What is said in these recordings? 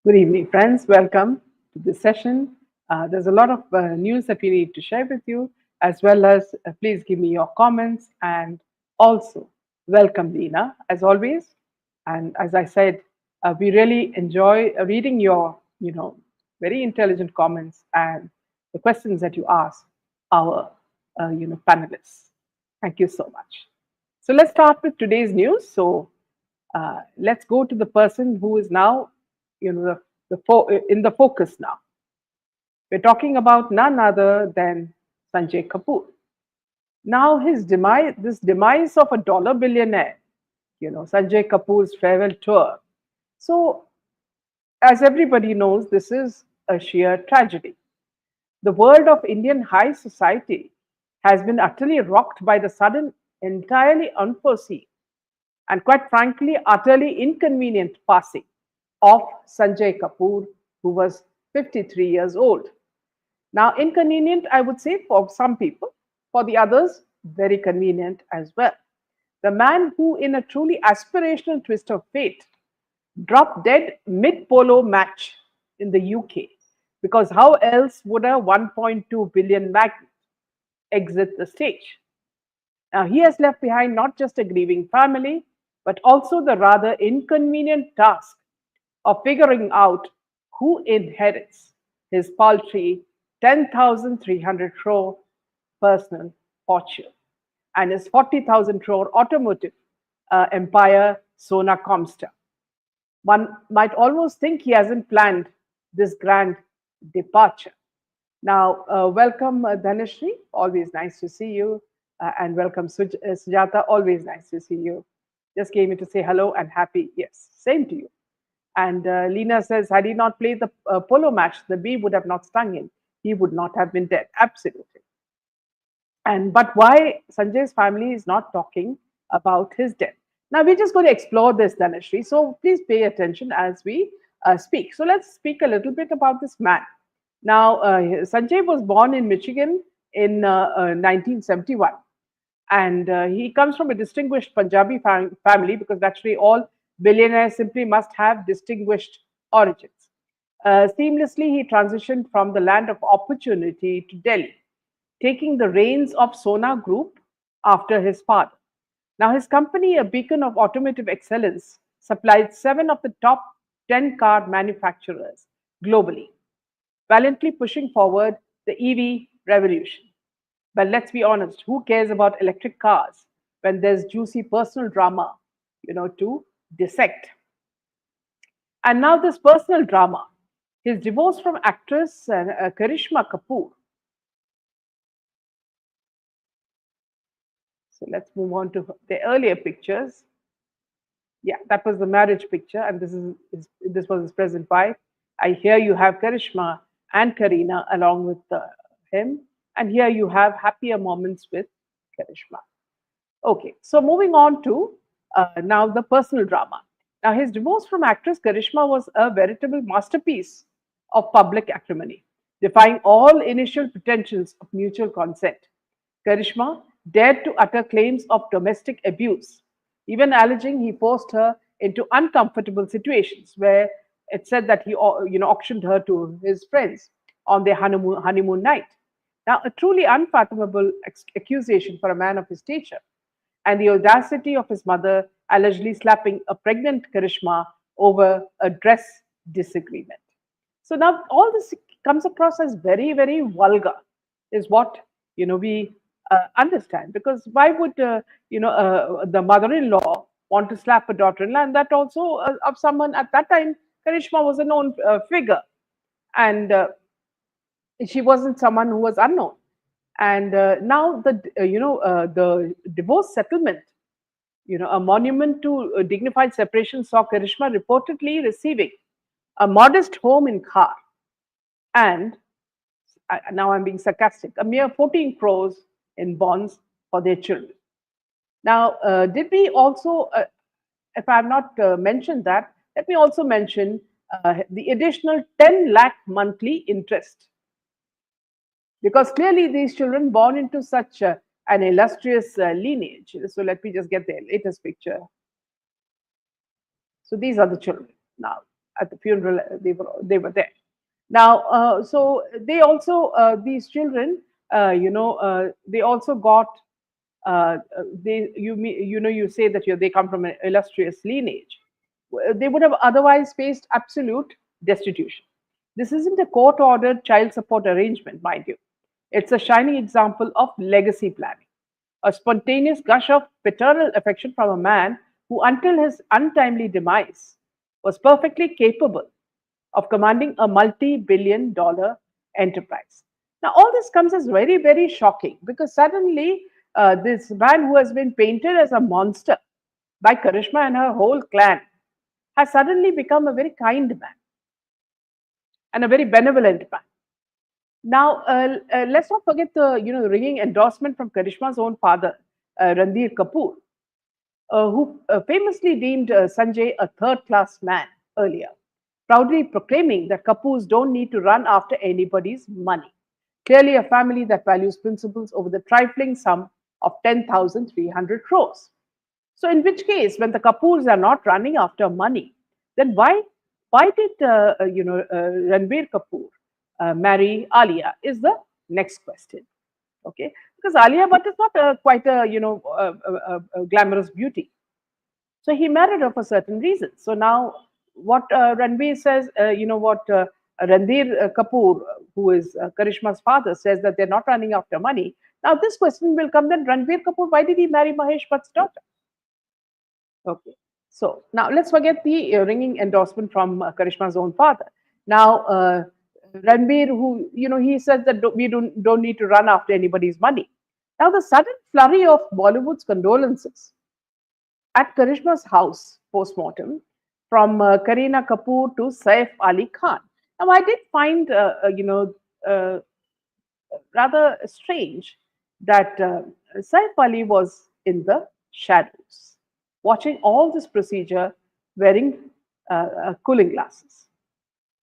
Good evening, friends. Welcome to this session. There's a lot of news that we need to share with you, as well as please give me your comments and also welcome Lena, as always. And as I said, we really enjoy reading your, very intelligent comments and the questions that you ask our, panelists. Thank you so much. So let's start with today's news. Let's go to the person who is now, in the focus now. We're talking about none other than Sanjay Kapoor. Now, this demise of a dollar billionaire, Sanjay Kapoor's farewell tour. So, as everybody knows, this is a sheer tragedy. The world of Indian high society has been utterly rocked by the sudden, entirely unforeseen, and quite frankly, utterly inconvenient passing of Sanjay Kapoor, who was 53 years old. Now, inconvenient, I would say, for some people, for the others, very convenient as well. The man who, in a truly aspirational twist of fate, dropped dead mid polo match in the UK, because how else would a 1.2 billion magnate exit the stage? Now, he has left behind not just a grieving family, but also the rather inconvenient task of figuring out who inherits his paltry 10,300 crore personal fortune and his 40,000 crore automotive empire, Sona Comstar. One might almost think he hasn't planned this grand departure. Now, welcome Dhanashri, always nice to see you. And welcome Sujata, always nice to see you. Just came in to say hello and happy, yes, same to you. And Lena says, had he not played the polo match, the bee would have not stung him. He would not have been dead. Absolutely. And but why Sanjay's family is not talking about his death? Now we're just going to explore this, Dhanashri. So please pay attention as we speak. So let's speak a little bit about this man. Now Sanjay was born in Michigan in 1971, and he comes from a distinguished Punjabi family, because naturally all billionaires simply must have distinguished origins. Seamlessly, he transitioned from the land of opportunity to Delhi, taking the reins of Sona Group after his father. Now, his company, a beacon of automotive excellence, supplied seven of the top 10 car manufacturers globally, valiantly pushing forward the EV revolution. But let's be honest, who cares about electric cars when there's juicy personal drama, to dissect? And now this personal drama, his divorce from actress Karishma Kapoor. So let's move on to the earlier pictures. Yeah, that was the marriage picture, and this was his present wife. I Here you have Karishma and Karina along with him, and here you have happier moments with Karishma. Okay, so moving on to now the personal drama. Now, his divorce from actress Karishma was a veritable masterpiece of public acrimony, defying all initial pretensions of mutual consent. Karishma dared to utter claims of domestic abuse, even alleging he forced her into uncomfortable situations where it said that he auctioned her to his friends on their honeymoon night. Now, a truly unfathomable accusation for a man of his stature, and the audacity of his mother allegedly slapping a pregnant Karishma over a dress disagreement. So now all this comes across as very, very vulgar, is what we understand. Because why would the mother-in-law want to slap a daughter-in-law, and that also of someone at that time? Karishma was a known figure, and she wasn't someone who was unknown. And now the divorce settlement, a monument to dignified separation, saw Karishma reportedly receiving a modest home in car, and now I'm being sarcastic, a mere 14 crores in bonds for their children. Now, did we also, if I have not mentioned that, let me also mention the additional 10 lakh monthly interest, because clearly these children born into such an illustrious lineage. So let me just get the latest picture. So these are the children now. at the funeral. They were there. Now, so they also these children, they also got they you know you say that they come from an illustrious lineage. They would have otherwise faced absolute destitution. This isn't a court ordered child support arrangement, mind you. It's a shining example of legacy planning, a spontaneous gush of paternal affection from a man who, until his untimely demise, was perfectly capable of commanding a multi billion dollar enterprise. Now, all this comes as very, very shocking because suddenly this man who has been painted as a monster by Karishma and her whole clan has suddenly become a very kind man and a very benevolent man. Now, let's not forget the ringing endorsement from Karishma's own father, Ranbir Kapoor, who famously deemed Sanjay a third-class man earlier, proudly proclaiming that Kapoors don't need to run after anybody's money. Clearly, a family that values principles over the trifling sum of 10,300 crores. So, in which case, when the Kapoors are not running after money, then why did Ranbir Kapoor marry Alia? Is the next question. Okay, because Alia Bhatt is not quite a a glamorous beauty. So he married her for certain reasons. So now, what Ranbir says, what Ranbir Kapoor, who is Karishma's father, says that they're not running after money. Now, this question will come then Ranbir Kapoor, why did he marry Mahesh Bhatt's daughter? Okay. So now let's forget the ringing endorsement from Karishma's own father. Now, Ranbir, who, he said that we don't need to run after anybody's money. Now, the sudden flurry of Bollywood's condolences at Karishma's house post-mortem from Kareena Kapoor to Saif Ali Khan. Now, I did find, uh, rather strange that Saif Ali was in the shadows, watching all this procedure wearing cooling glasses.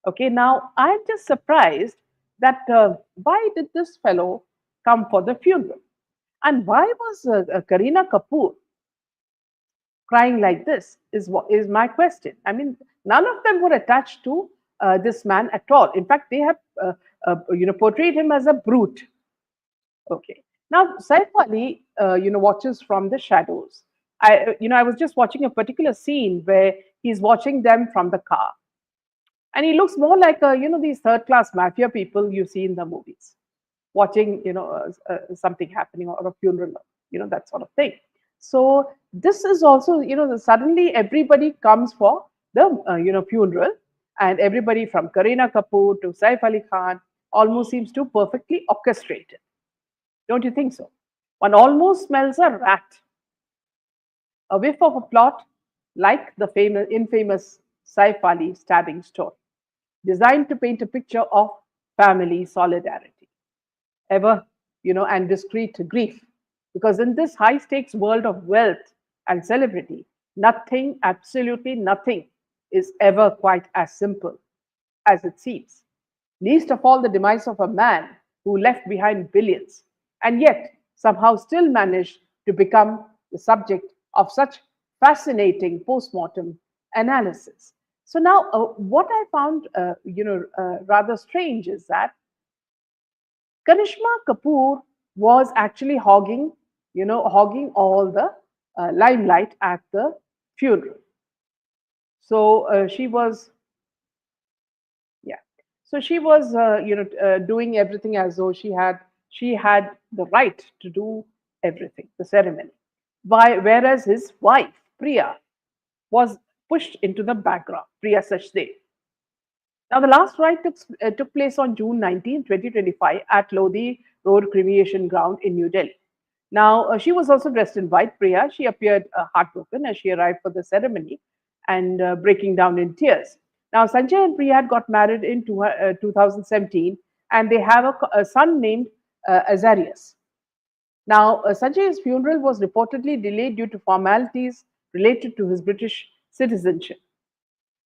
Okay, now I'm just surprised that why did this fellow come for the funeral? And why was Kareena Kapoor crying like this is what is my question. I mean, none of them were attached to this man at all. In fact, they have portrayed him as a brute. Okay. Now, Saif Ali, watches from the shadows. I was just watching a particular scene where he's watching them from the car, and he looks more like these third-class mafia people you see in the movies, watching something happening or a funeral, that sort of thing. So this is also suddenly everybody comes for the funeral, and everybody from Kareena Kapoor to Saif Ali Khan almost seems to perfectly orchestrated. Don't you think so? One almost smells a rat, a whiff of a plot like the infamous Saif Ali stabbing story, designed to paint a picture of family solidarity, ever, and discreet grief. Because in this high stakes world of wealth and celebrity, nothing, absolutely nothing, is ever quite as simple as it seems. Least of all, the demise of a man who left behind billions and yet somehow still managed to become the subject of such fascinating postmortem analysis. So now, what I found, rather strange is that Karishma Kapoor was actually hogging all the limelight at the funeral. So she was, yeah. So she was, doing everything as though she had the right to do everything, the ceremony. Whereas his wife Priya was pushed into the background. Priya Sachdev. Now, the last rite took place on June 19, 2025, at Lodi Road Cremation Ground in New Delhi. Now, she was also dressed in white, Priya. She appeared heartbroken as she arrived for the ceremony and breaking down in tears. Now, Sanjay and Priya had got married in 2017, and they have a son named Azarias. Now, Sanjay's funeral was reportedly delayed due to formalities related to his British citizenship.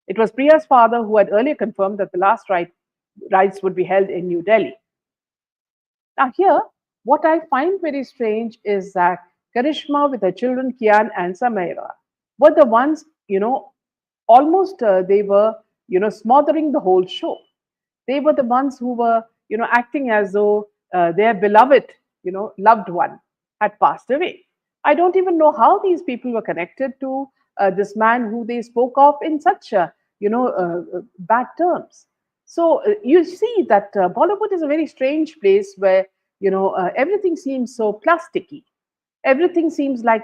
It was Priya's father who had earlier confirmed that the last rites would be held in New Delhi. Now, here, what I find very strange is that Karishma, with her children Kian and Samaira, were the ones, almost they were smothering the whole show. They were the ones who were, acting as though their beloved, loved one had passed away. I don't even know how these people were connected to this man who they spoke of in such, bad terms. So you see that Bollywood is a very strange place where, everything seems so plasticky. Everything seems like,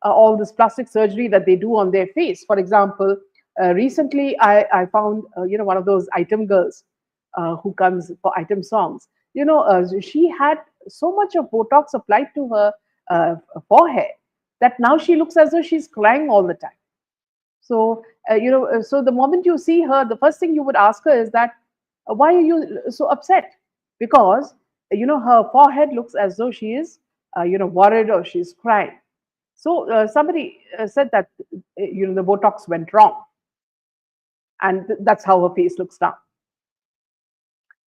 all this plastic surgery that they do on their face. For example, recently I found, one of those item girls who comes for item songs. She had so much of Botox applied to her uh, forehead that now she looks as though she's crying all the time. So, so the moment you see her, the first thing you would ask her is that, why are you so upset? Because, her forehead looks as though she is, worried or she's crying. So, somebody said that, the Botox went wrong. And that's how her face looks now.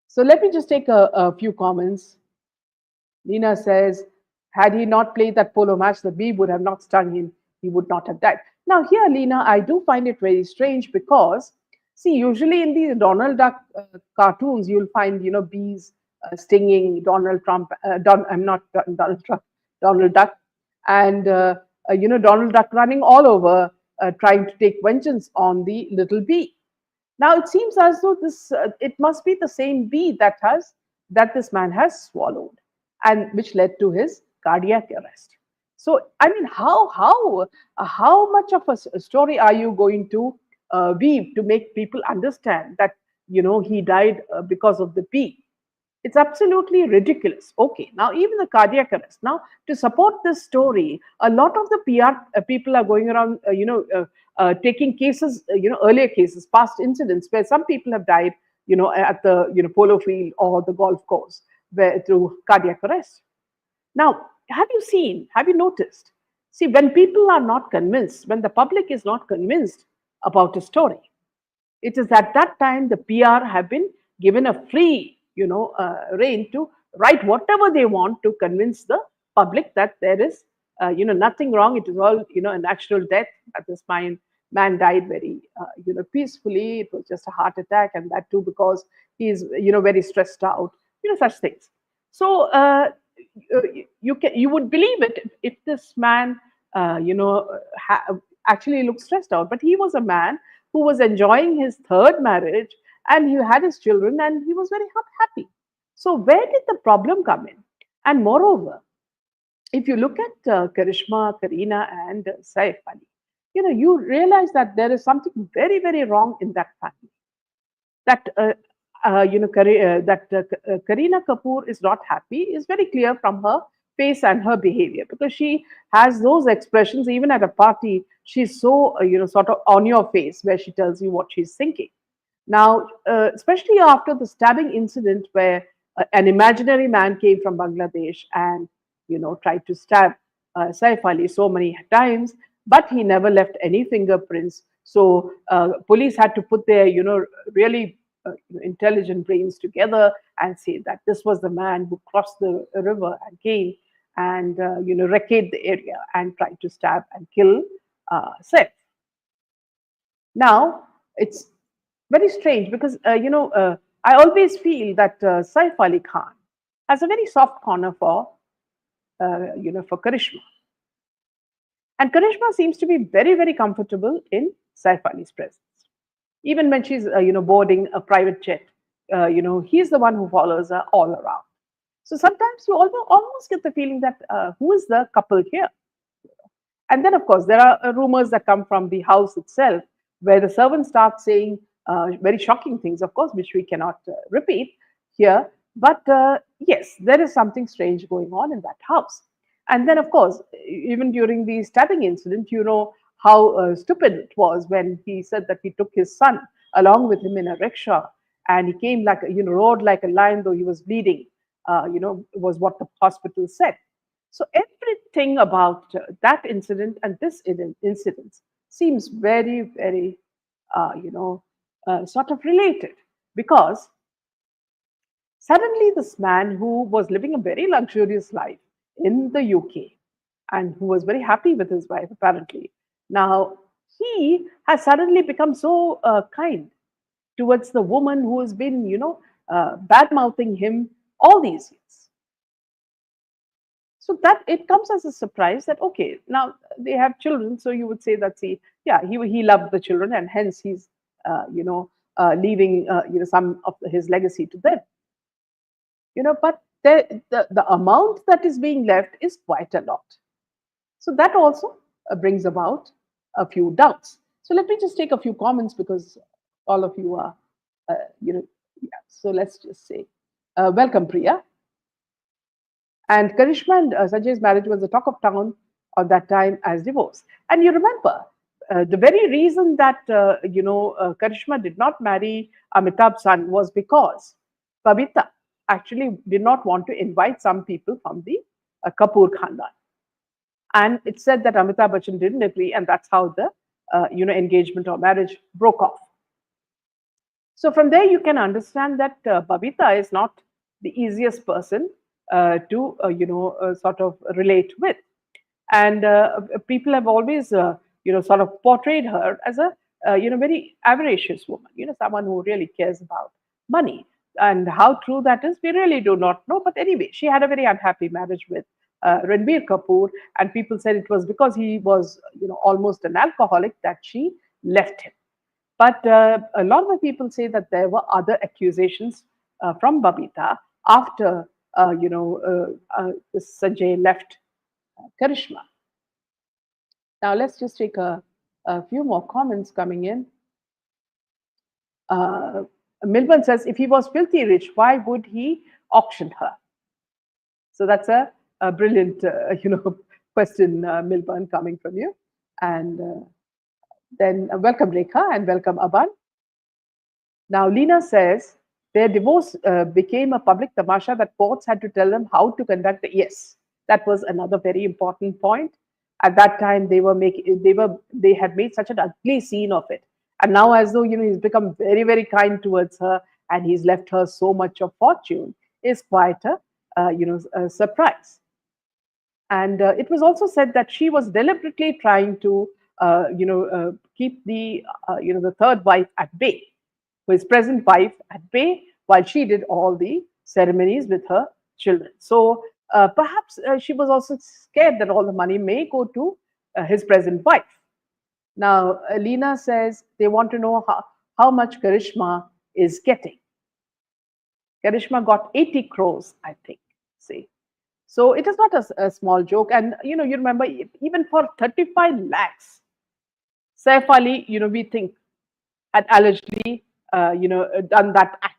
So, let me just take a few comments. Nina says, had he not played that polo match, the bee would have not stung him. He would not have died. Now, here, Lena, I do find it very strange because, see, usually in these Donald Duck cartoons, you'll find, bees stinging Donald Trump. I'm not Donald Trump, Donald Duck, and Donald Duck running all over, trying to take vengeance on the little bee. Now it seems as though this it must be the same bee that this man has swallowed, and which led to his cardiac arrest. So I mean, how much of a story are you going to weave to make people understand that he died because of the bee? It's absolutely ridiculous. Okay, now even the cardiac arrest. Now, to support this story, a lot of the PR people are going around, taking cases, earlier cases, past incidents where some people have died, at the polo field or the golf course, where through cardiac arrest. Now, have you noticed? See, when people are not convinced, when the public is not convinced about a story, it is at that time the PR have been given a free, reign to write whatever they want to convince the public that there is, nothing wrong. It is all, a natural death. That this man died very, peacefully. It was just a heart attack, and that too because he's, very stressed out. Such things. So you would believe it if this man, actually looked stressed out. But he was a man who was enjoying his third marriage, and he had his children, and he was very happy. So where did the problem come in? And moreover, if you look at Karishma, Karina, and Saif Ali, you realize that there is something very, very wrong in that family. That Karina Kapoor is not happy is very clear from her face and her behavior, because she has those expressions even at a party. She's so sort of on your face, where she tells you what she's thinking. Now, especially after the stabbing incident where an imaginary man came from Bangladesh and tried to stab Saif Ali so many times, but he never left any fingerprints. So police had to put their really intelligent brains together and say that this was the man who crossed the river and came and wrecked the area and tried to stab and kill Saif. Now, it's very strange because, I always feel that Saif Ali Khan has a very soft corner for Karishma. And Karishma seems to be very, very comfortable in Saif Ali's presence. Even when she's, boarding a private jet, he's the one who follows her all around. So sometimes you almost get the feeling that who is the couple here? And then, of course, there are rumors that come from the house itself, where the servants start saying very shocking things, of course, which we cannot repeat here. But yes, there is something strange going on in that house. And then, of course, even during the stabbing incident, how stupid it was when he said that he took his son along with him in a rickshaw, and he came like, roared like a lion, though he was bleeding, was what the hospital said. So everything about that incident and this incident seems very, very, sort of related, because suddenly this man who was living a very luxurious life in the UK and who was very happy with his wife, apparently, now he has suddenly become so kind. towards the woman who has been, bad mouthing him all these years. So that it comes as a surprise that okay, now they have children, so you would say that see, yeah, he loved the children, and hence he's leaving some of his legacy to them. But the amount that is being left is quite a lot. So that also brings about a few doubts. So let me just take a few comments because all of you are, uh, you know, yeah. So let's just say, welcome, Priya. And Karishma and Sanjay's marriage was the talk of town at that time as divorce. And you remember, the very reason that Karishma did not marry Amitabh's son was because Babita actually did not want to invite some people from the Kapoor Khandan, and it said that Amitabh Bachchan didn't agree, and that's how the engagement or marriage broke off. So from there, you can understand that Babita is not the easiest person to sort of relate with, and people have always sort of portrayed her as a very avaricious woman, someone who really cares about money. And how true that is, we really do not know. But anyway, she had a very unhappy marriage with Ranbir Kapoor, and people said it was because he was almost an alcoholic that she left him. But a lot of the people say that there were other accusations from Babita after Sanjay left Karishma. Now let's just take a few more comments coming in. Uh, Milburn says, if he was filthy rich, why would he auction her? So that's a brilliant, question, Milburn, coming from you. And then welcome Rekha and welcome Aban. Now Lena says their divorce became a public tamasha that courts had to tell them how to conduct the. Yes, that was another very important point. At that time, they had made such an ugly scene of it, and now as though he's become very very kind towards her and he's left her so much of fortune is quite a surprise. And it was also said that she was deliberately trying to keep the third wife at bay, his present wife at bay, while she did all the ceremonies with her children. So perhaps she was also scared that all the money may go to his present wife. Now, Lena says they want to know how much Karishma is getting. Karishma got 80 crores, I think. See, so it is not a small joke. And you remember, even for 35 lakhs, Saif Ali, we think had allegedly, done that act,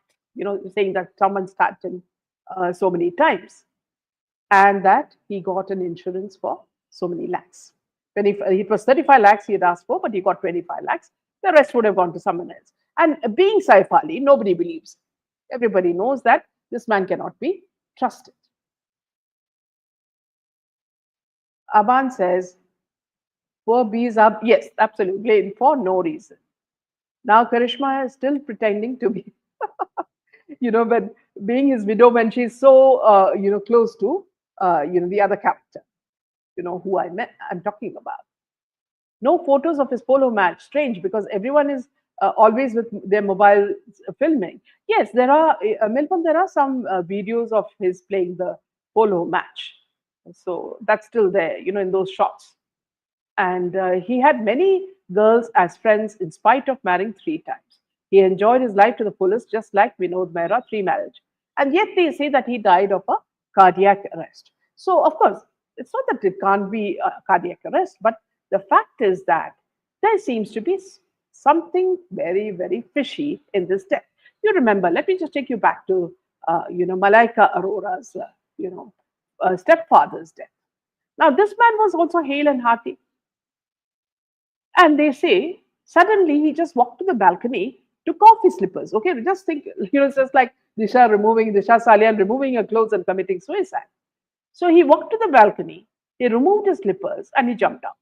saying that someone stabbed him so many times, and that he got an insurance for so many lakhs. When it was 35 lakhs he had asked for, but he got 25 lakhs. The rest would have gone to someone else. And being Saif Ali, nobody believes. Everybody knows that this man cannot be trusted. Aban says, poor bees are, yes, absolutely, blamed for no reason. Now Karishma is still pretending to be, but being his widow when she's so, close to, the other character, who I'm talking about. No photos of his polo match. Strange, because everyone is always with their mobile filming. Yes, there are, Milton, there are some videos of his playing the polo match. So that's still there, in those shots. And he had many girls as friends in spite of marrying 3 times. He enjoyed his life to the fullest, just like Vinod Mehra, 3 marriage. And yet they say that he died of a cardiac arrest. So, of course, it's not that it can't be a cardiac arrest, but the fact is that there seems to be something very, very fishy in this death. You remember, let me just take you back to, Malaika Arora's, stepfather's death. Now, this man was also hale and hearty. And they say suddenly he just walked to the balcony, took off his slippers. Okay, just think, it's just like Disha Salian removing her clothes and committing suicide. So he walked to the balcony, he removed his slippers, and he jumped out.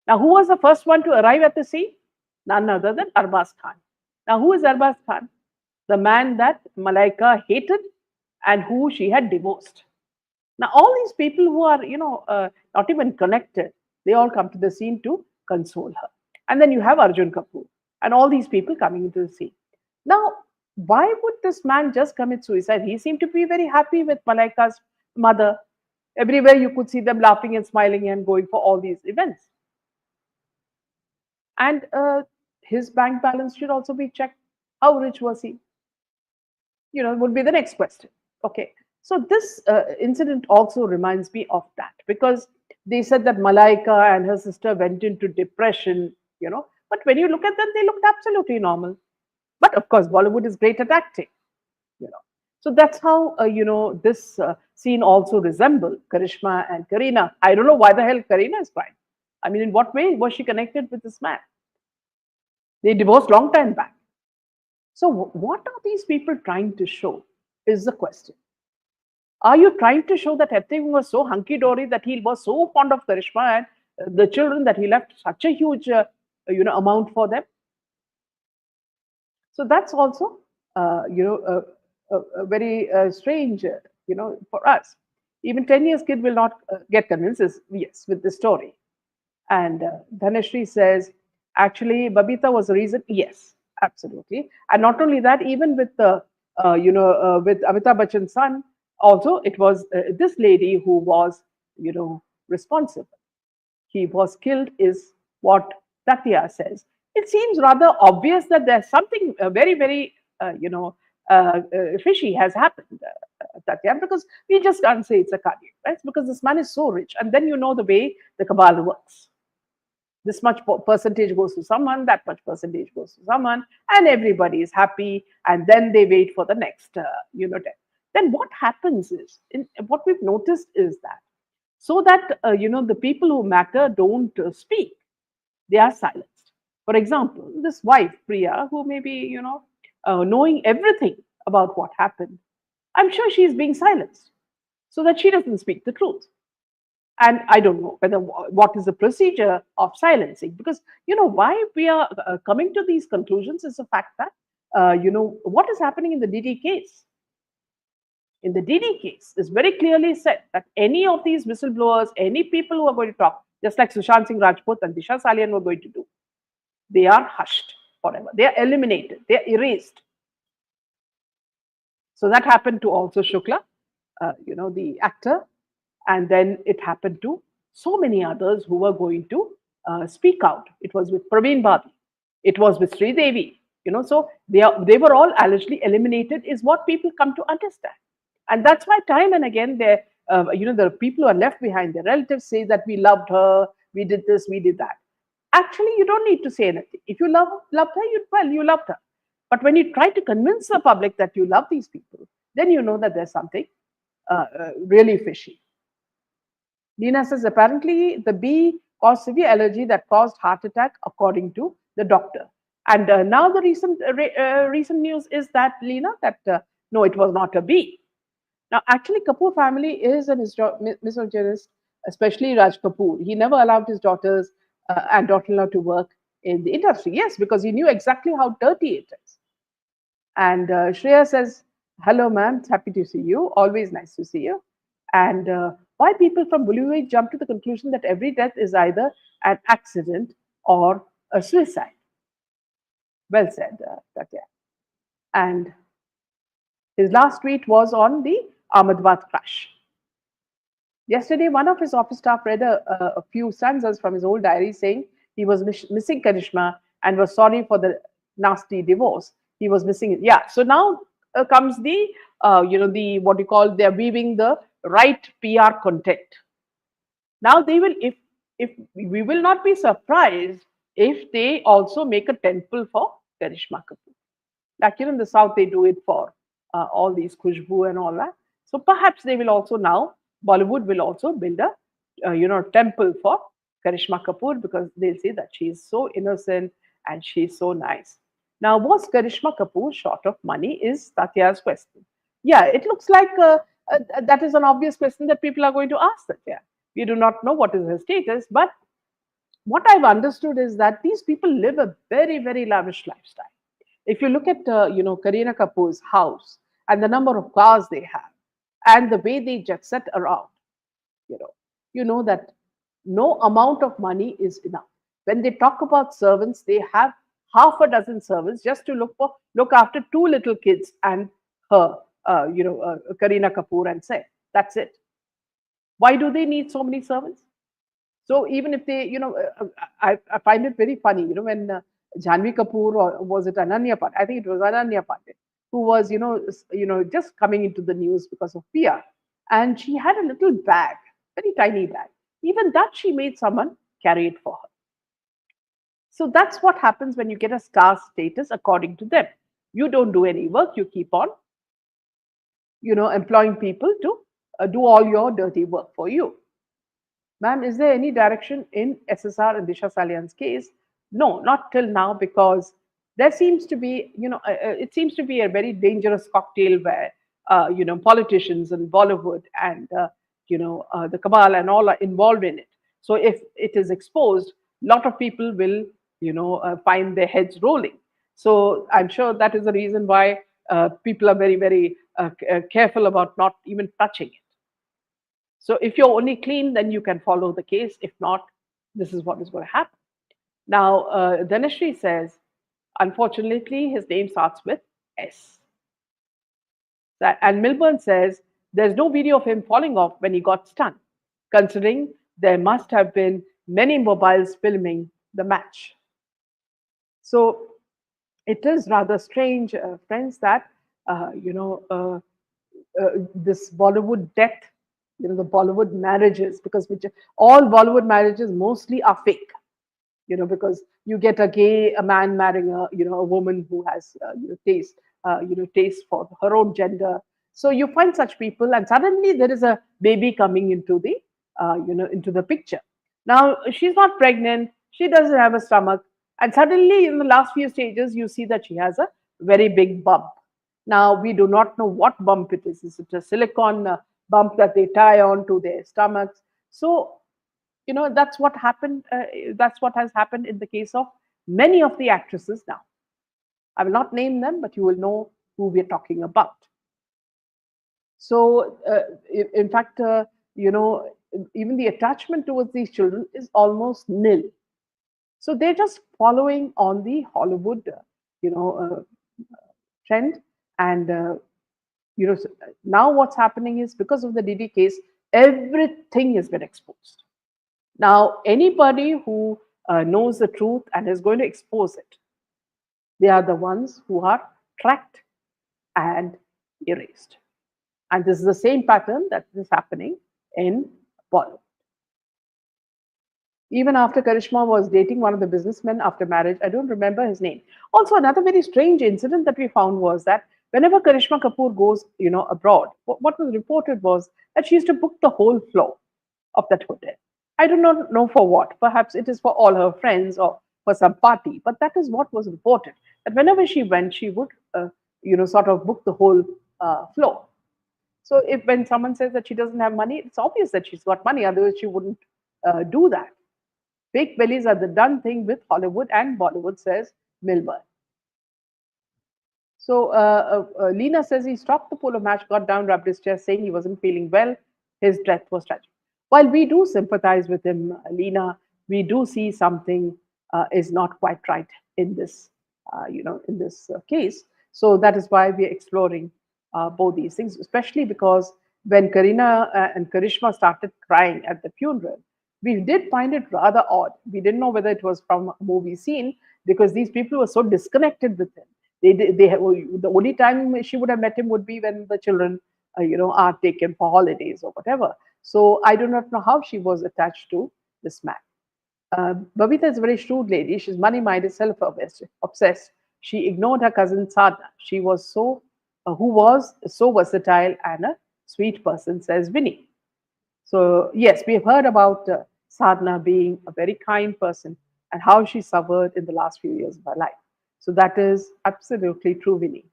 Now, who was the first one to arrive at the scene? None other than Arbaz Khan. Now, who is Arbaz Khan? The man that Malaika hated and who she had divorced. Now, all these people who are, not even connected, they all come to the scene to console her. And then you have Arjun Kapoor. and all these people coming into the scene. Now, why would this man just commit suicide? He seemed to be very happy with Malaika's mother. Everywhere you could see them laughing and smiling and going for all these events. And his bank balance should also be checked. How rich was he? Would be the next question. Okay. So this incident also reminds me of that because they said that Malaika and her sister went into depression. But when you look at them, they looked absolutely normal. But of course, Bollywood is great at acting. you know. So that's how this scene also resemble Karishma and Karina. I don't know why the hell Karina is crying. I mean, in what way was she connected with this man? They divorced long time back. So what are these people trying to show? Is the question. Are you trying to show that everything was so hunky dory that he was so fond of Karishma and the children that he left such a huge amount for them? So that's also a very strange for us. Even 10 years kid will not get convinced, yes, with the story. And Dhanashri says, actually, Babita was the reason. Yes, absolutely. And not only that, even with with Amitabh Bachchan's son, also it was this lady who was, responsible. He was killed, is what Tatya says. It seems rather obvious that there's something very, very, fishy has happened, Tatya, because we just can't say it's a cardiac, right? Because this man is so rich. And then you know the way the cabal works. This much percentage goes to someone, that much percentage goes to someone, and everybody is happy. And then they wait for the next, death. Then what happens is, what we've noticed is that so that the people who matter don't speak, they are silenced. For example, this wife Priya, who may be knowing everything about what happened, I'm sure she is being silenced so that she doesn't speak the truth. And I don't know whether what is the procedure of silencing, because why we are coming to these conclusions is the fact that what is happening in the DD case. In the DD case, is very clearly said that any of these whistleblowers, any people who are going to talk, just like Sushant Singh Rajput and Disha Salian were going to do, they are hushed forever. They are eliminated. They are erased. So that happened to also Shukla, the actor, and then it happened to so many others who were going to speak out. It was with Praveen Badi. It was with Sri Devi. So they were all allegedly eliminated, is what people come to understand. And that's why time and again, the people who are left behind, their relatives say that we loved her, we did this, we did that. Actually, you don't need to say anything. If you loved her, you loved her. But when you try to convince the public that you love these people, then you know that there's something really fishy. Lina says apparently the bee caused severe allergy that caused heart attack, according to the doctor. And now the recent news is that, Lina, that no, it was not a bee. Now, actually, Kapoor family is a misogynist, especially Raj Kapoor. He never allowed his daughters and daughter-in-law to work in the industry. Yes, because he knew exactly how dirty it is. And Shreya says, hello, ma'am. Happy to see you. Always nice to see you. And why people from Bollywood jump to the conclusion that every death is either an accident or a suicide. Well said, Katya. And his last tweet was on the Ahmedabad crash. Yesterday, one of his office staff read a few stanzas from his old diary saying he was missing Karishma and was sorry for the nasty divorce. He was missing it. Yeah. So now comes the, the what you call, they're weaving the right PR content. Now they will, if we will not be surprised if they also make a temple for Karishma Kapoor. Like in the South, they do it for all these Khushbu and all that. So perhaps they will also now, Bollywood will also build a, temple for Karishma Kapoor, because they'll say that she is so innocent and she is so nice. Now, was Karishma Kapoor short of money is Tatya's question. Yeah, it looks like that is an obvious question that people are going to ask Tatya. We do not know what is her status, but what I've understood is that these people live a very, very lavish lifestyle. If you look at, Kareena Kapoor's house and the number of cars they have and the way they jet set around, you know that no amount of money is enough. When they talk about servants, they have half a dozen servants just to look after two little kids and her, Karina Kapoor and say, that's it. Why do they need so many servants? So even if they, I find it very funny, when Janvi Kapoor, or was it Ananya Pandey? I think it was Ananya Pandey, who was, just coming into the news because of Pia, and she had a little bag, very tiny bag. Even that she made someone carry it for her. So that's what happens when you get a star status, according to them. You don't do any work; you keep on, employing people to do all your dirty work for you. Ma'am, is there any direction in SSR and Disha Salian's case? No, not till now, because there seems to be, it seems to be a very dangerous cocktail where, politicians and Bollywood and, the cabal and all are involved in it. So if it is exposed, a lot of people will, find their heads rolling. So I'm sure that is the reason why people are very, very careful about not even touching it. So if you're only clean, then you can follow the case. If not, this is what is going to happen. Now, Dhanashree says, unfortunately, his name starts with S. And Milburn says, there's no video of him falling off when he got stunned, considering there must have been many mobiles filming the match. So it is rather strange, friends, that, this Bollywood death, the Bollywood marriages, because all Bollywood marriages mostly are fake, because you get a man marrying a woman who has, taste for her own gender. So you find such people, and suddenly there is a baby coming into into the picture. Now she's not pregnant, she doesn't have a stomach, and suddenly in the last few stages you see that she has a very big bump. Now, we do not know what bump it is. Is it a silicone bump that they tie on to their stomachs? So, that's what happened. That's what has happened in the case of many of the actresses now. I will not name them, but you will know who we are talking about. So, in fact, even the attachment towards these children is almost nil. So they're just following on the Hollywood, trend, and now what's happening is, because of the Didi case, everything has been exposed. Now, anybody who knows the truth and is going to expose it, they are the ones who are tracked and erased. And this is the same pattern that is happening in Bollywood. Even after Karishma was dating one of the businessmen after marriage, I don't remember his name. Also, another very strange incident that we found was that whenever Karishma Kapoor goes, abroad, what was reported was that she used to book the whole floor of that hotel. I do not know for what. Perhaps it is for all her friends or for some party, but that is what was reported. That whenever she went, she would, sort of book the whole floor. So if when someone says that she doesn't have money, it's obvious that she's got money. Otherwise, she wouldn't do that. Fake bellies are the done thing with Hollywood and Bollywood, says Milburn. So Lena says he stopped the polo match, got down, rubbed his chest, saying he wasn't feeling well. His death was tragic. While we do sympathize with him, Lena, we do see something is not quite right in this, in this case. So that is why we are exploring both these things, especially because when Karina and Karishma started crying at the funeral, we did find it rather odd. We didn't know whether it was from a movie scene, because these people were so disconnected with him. The only time she would have met him would be when the children, are taken for holidays or whatever. So I do not know how she was attached to this man. Babita is a very shrewd lady. She's money-minded, self-obsessed. She ignored her cousin Sadhna. She was who was so versatile and a sweet person, says Vinny. So yes, we have heard about Sadhna being a very kind person and how she suffered in the last few years of her life. So that is absolutely true, Vinny.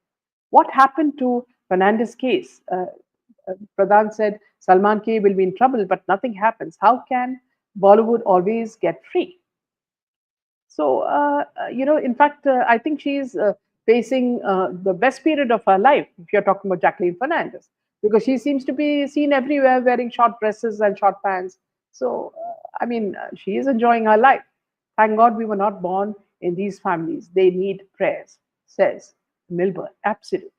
What happened to Fernandez case? Pradhan said Salman K will be in trouble, but nothing happens. How can Bollywood always get free? So, in fact, I think she's facing the best period of her life, if you're talking about Jacqueline Fernandez, because she seems to be seen everywhere wearing short dresses and short pants. So, she is enjoying her life. Thank God we were not born in these families, they need prayers, says Milburn. Absolutely.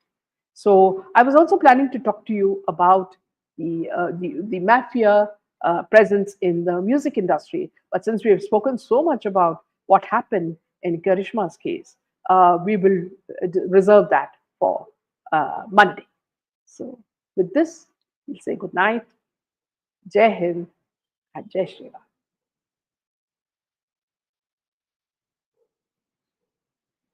So I was also planning to talk to you about the mafia presence in the music industry. But since we have spoken so much about what happened in Karishma's case, we will reserve that for Monday. So with this, we'll say good night, Jai Hind, and Jai Shri Ram.